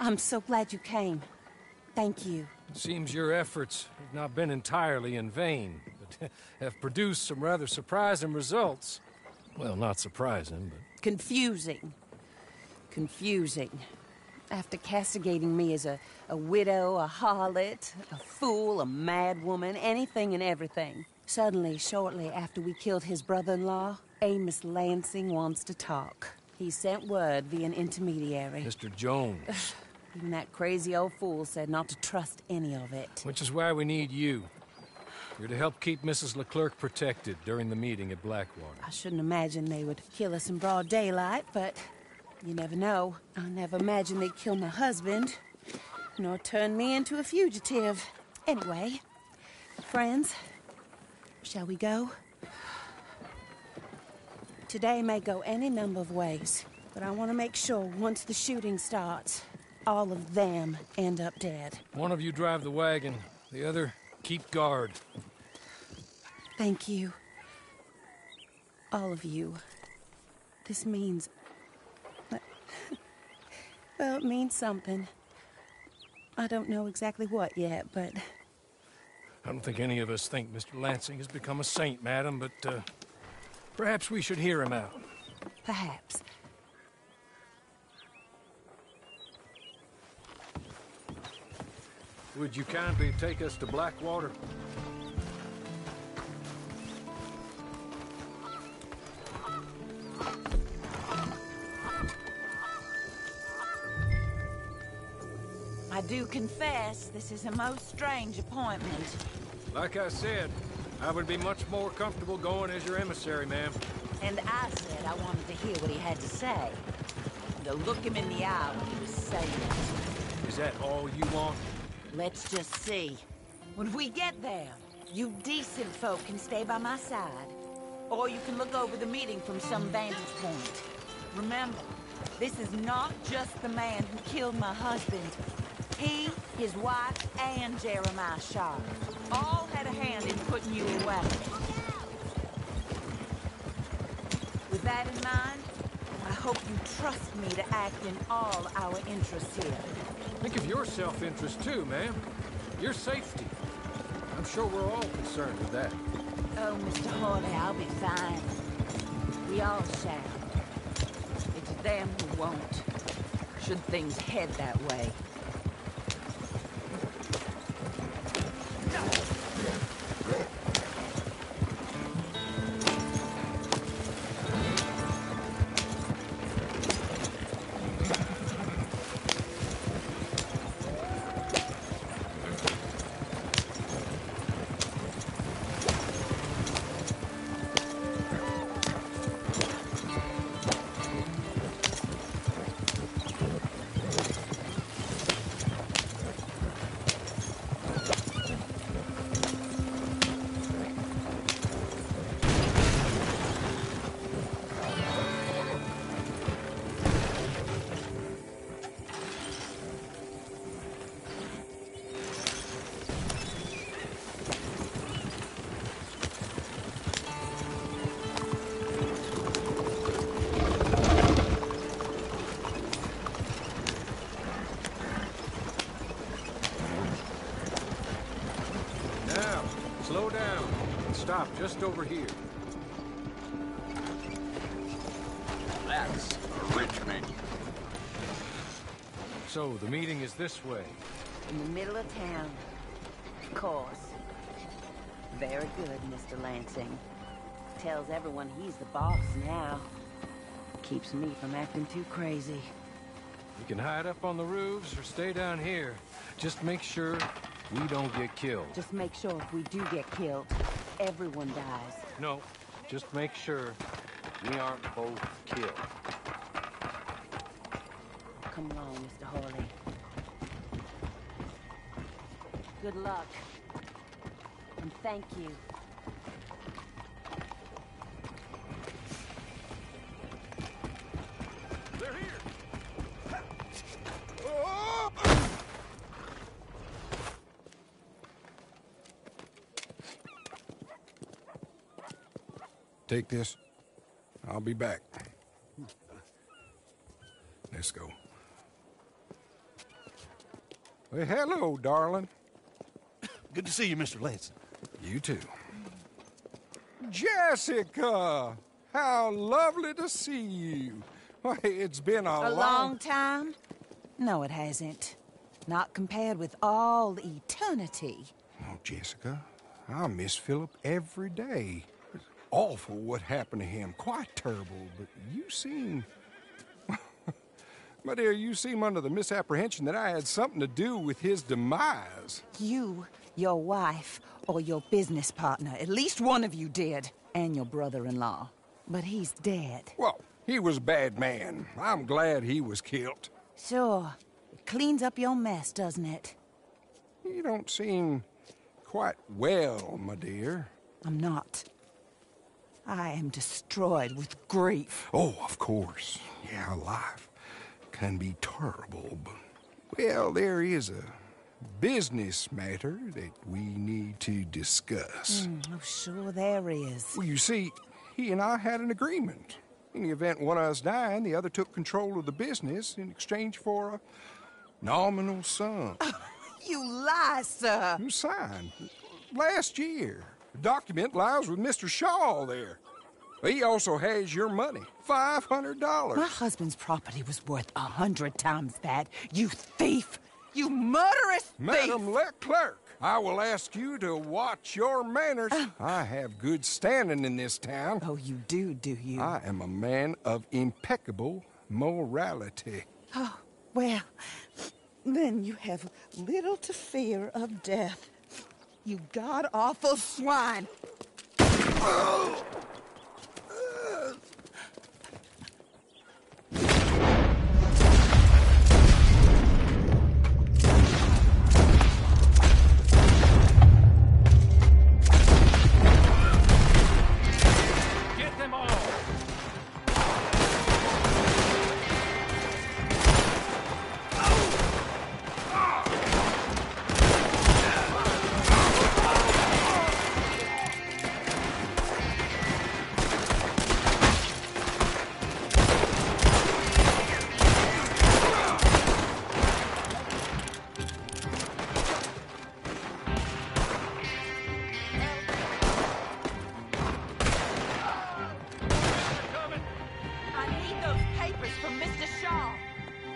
I'm so glad you came. Thank you. Seems your efforts have not been entirely in vain, but have produced some rather surprising results. Well, not surprising, but... Confusing. Confusing. After castigating me as a widow, a harlot, a fool, a mad woman, anything and everything. Suddenly, shortly after we killed his brother-in-law, Amos Lansing wants to talk. He sent word via an intermediary. Mr. Jones. Even that crazy old fool said not to trust any of it. Which is why we need you. You're to help keep Mrs. Leclerc protected during the meeting at Blackwater. I shouldn't imagine they would kill us in broad daylight, but you never know. I never imagined they'd kill my husband, nor turn me into a fugitive. Anyway, friends, shall we go? Today may go any number of ways, but I want to make sure once the shooting starts, all of them end up dead. One of you drive the wagon, the other keep guard. Thank you. All of you. This means... well, it means something. I don't know exactly what yet, but... I don't think any of us think Mr. Lansing has become a saint, madam, but perhaps we should hear him out. Perhaps. Would you kindly take us to Blackwater? I do confess, this is a most strange appointment. Like I said, I would be much more comfortable going as your emissary, ma'am. And I said I wanted to hear what he had to say. To look him in the eye when he was saying it. Is that all you want? Let's just see. When we get there, you decent folk can stay by my side. Or you can look over the meeting from some vantage point. Remember, this is not just the man who killed my husband. He, his wife, and Jeremiah Sharp all had a hand in putting you away. With that in mind, I hope you trust me to act in all our interests here. Think of your self-interest too, ma'am. Your safety. I'm sure we're all concerned with that. Oh, Mr. Hawley, I'll be fine. We all shall. It's them who won't, should things head that way. Slow down and stop just over here. That's a rich menu. So, the meeting is this way. In the middle of town. Of course. Very good, Mr. Lansing. Tells everyone he's the boss now. Keeps me from acting too crazy. You can hide up on the roofs or stay down here. Just make sure we don't get killed. Just make sure if we do get killed, everyone dies. No, just make sure we aren't both killed. Come along, Mr. Hawley. Good luck. And thank you. They're here! Take this. I'll be back. Let's go. Well, hello, darling. Good to see you, Mr. Lansing. You too. Jessica! How lovely to see you. Why, it's been a long time? No, it hasn't. Not compared with all eternity. Oh, Jessica, I miss Philip every day. It's awful what happened to him. Quite terrible, but you seem... My dear, you seem under the misapprehension that I had something to do with his demise. You, your wife, or your business partner, at least one of you did, and your brother-in-law. But he's dead. Well, he was a bad man. I'm glad he was killed. Sure. It cleans up your mess, doesn't it? You don't seem quite well, my dear. I'm not. I am destroyed with grief. Oh, of course. Yeah, life can be terrible, but... Well, there is a business matter that we need to discuss. Oh, sure there is. Well, you see, he and I had an agreement. In the event one of us died, the other took control of the business in exchange for a nominal sum. You lie, sir. You signed last year. The document lies with Mr. Shaw there. He also has your money, $500. My husband's property was worth 100 times that. You thief! You murderous thief! Madam Leclerc, I will ask you to watch your manners. I have good standing in this town. Oh, you do you? I am a man of impeccable morality. Oh, well, then you have little to fear of death. You god-awful swine!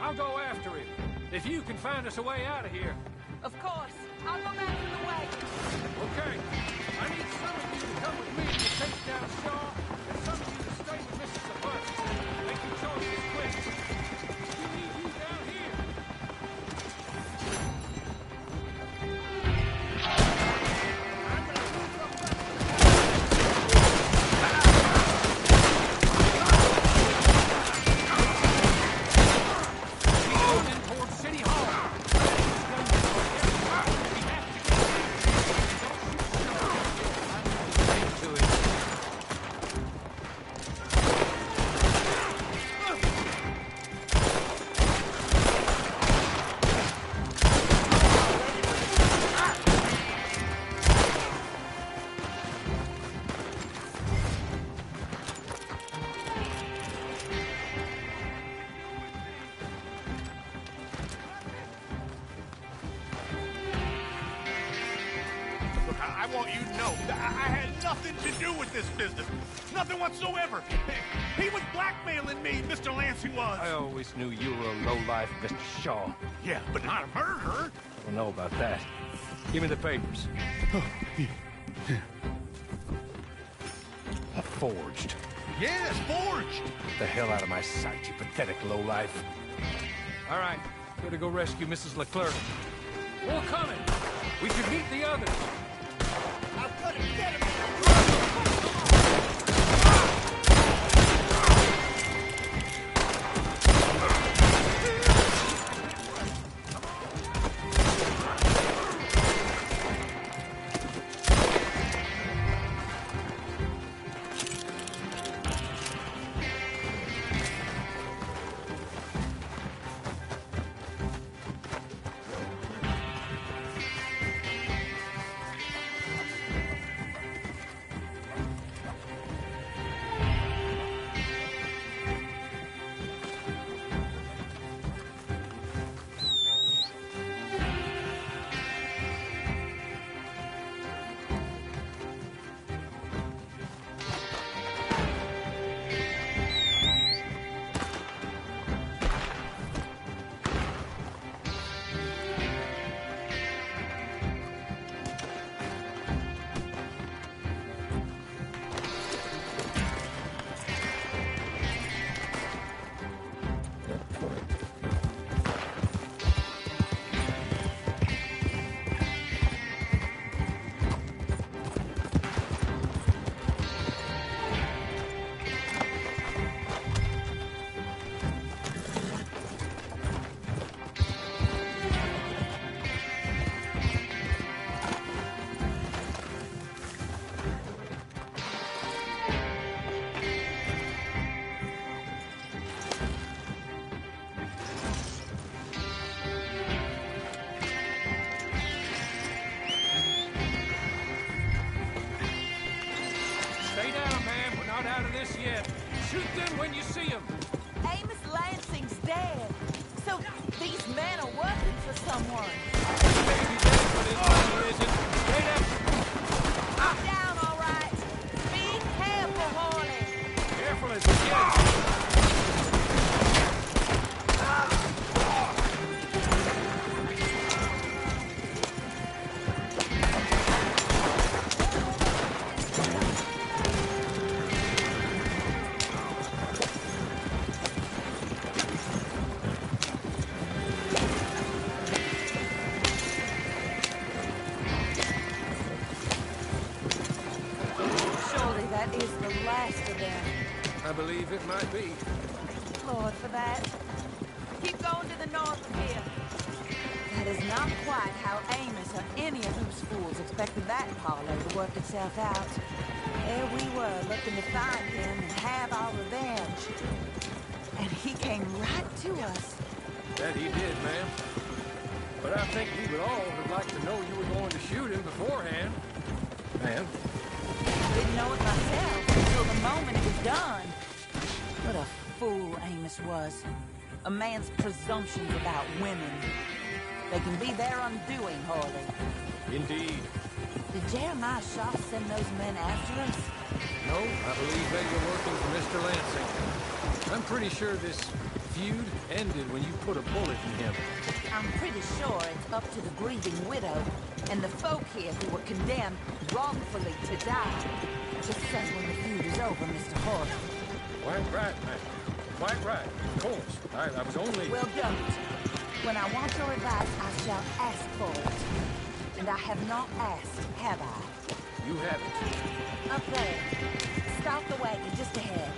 I'll go after him. If you can find us a way out of here. Of course. I'll go back to the way. Okay. I need some of you to come with me to take down Shaw, and some of you to stay with Mrs. LeBus. Make your choices quick. We need you down here. I want you to know that I had nothing to do with this business. Nothing whatsoever. He was blackmailing me, Mr. Lansing was. I always knew you were a lowlife, Mr. Shaw. Yeah, but not a murderer. I don't know about that. Give me the papers. Forged. Yes, forged. Get the hell out of my sight, you pathetic lowlife. All right, better go rescue Mrs. Leclerc. More coming. We should meet the others. I'm gonna get him. men are working for someone. Maybe that's what his mother isn't. Wait up! I'm down, all right. Be careful, Horley. Careful as we get. Surely that is the last of them. I believe it might be. Lord for that. Keep going to the north of here. That is not quite how Amos or any of those fools expected that parlor to work itself out. There we were, looking to find him and have our revenge. And he came right to us. That he did, ma'am. But I think we would all have liked to know you were going to shoot him beforehand. Ma'am. Didn't know it myself until the moment it was done. What a fool Amos was. A man's presumptions about women. They can be their undoing, Horley. Indeed. Did Jeremiah Shaw send those men after us? No, I believe they were working for Mr. Lansing. I'm pretty sure this feud ended when you put a bullet in him. I'm pretty sure it's up to the grieving widow and the folk here who were condemned wrongfully to die to say when the feud is over, Mr. Horley. Quite right, ma'am. Quite right. Of course. I was only... Well, don't. When I want your advice, I shall ask for it. And I have not asked, have I? You haven't. Up there. Stop the wagon just ahead.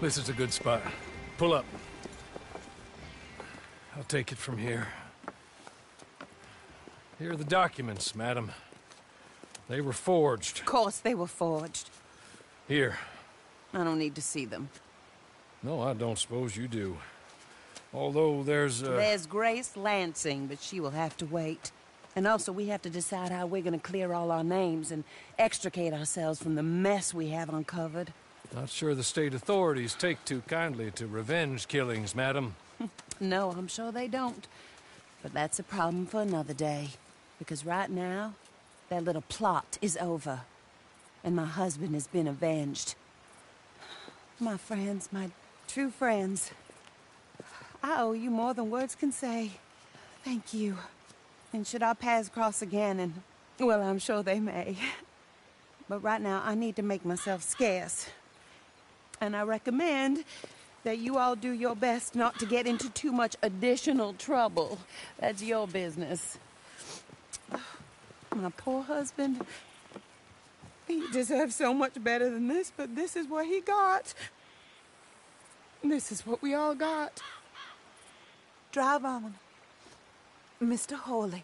This is a good spot. Pull up. I'll take it from here. Here are the documents, madam. They were forged. Of course they were forged. Here. I don't need to see them. No, I don't suppose you do. Although there's There's Grace Lansing, but she will have to wait. And also, we have to decide how we're going to clear all our names and extricate ourselves from the mess we have uncovered. Not sure the state authorities take too kindly to revenge killings, madam. No, I'm sure they don't. But that's a problem for another day. Because right now, that little plot is over. And my husband has been avenged. My friends, my true friends. I owe you more than words can say. Thank you. And should our paths cross again, and, well, I'm sure they may. But right now, I need to make myself scarce. And I recommend that you all do your best not to get into too much additional trouble. That's your business. My poor husband. He deserves so much better than this, but this is what he got. This is what we all got. Drive on, Mr. Horley.